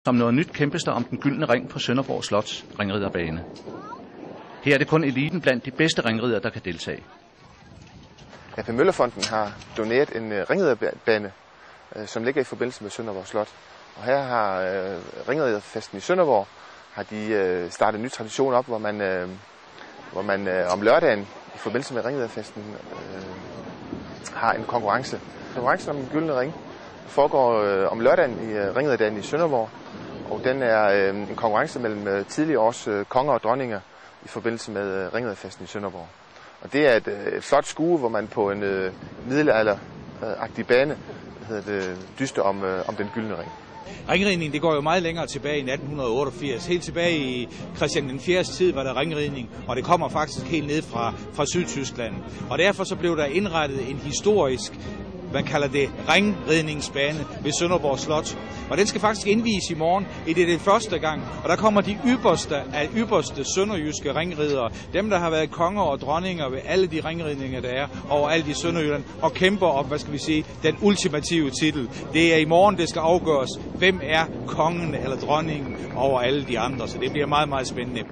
Som noget nyt kæmpes der om den gyldne ring på Sønderborg Slots ringriderbane. Her er det kun eliten blandt de bedste ringridere, der kan deltage. AP Møllerfonden har doneret en ringriderbane, som ligger i forbindelse med Sønderborg Slot. Og her har ringriderfesten i Sønderborg har de startet en ny tradition op, hvor man om lørdagen i forbindelse med ringriderfesten har en konkurrence. Konkurrencen om den gyldne ring foregår om lørdagen i ringriderdagen i Sønderborg, og den er en konkurrence mellem tidligere års konger og dronninger i forbindelse med ringriderfesten i Sønderborg. Og det er et flot skue, hvor man på en middelalderagtig bane dyster om den gyldne ring. Ringridning, det går jo meget længere tilbage i 1888. Helt tilbage i Christian den 4. tid var der ringridning, og det kommer faktisk helt ned fra Sydtyskland. Og derfor så blev der indrettet en historisk, man kalder det ringridningsbane ved Sønderborg Slot. Og den skal faktisk indvies i morgen, det er det første gang. Og der kommer de ypperste sønderjyske ringridere, dem der har været konger og dronninger ved alle de ringridninger, der er overalt i Sønderjylland, og kæmper om, den ultimative titel. Det er i morgen, det skal afgøres, hvem er kongen eller dronningen over alle de andre, så det bliver meget, meget spændende.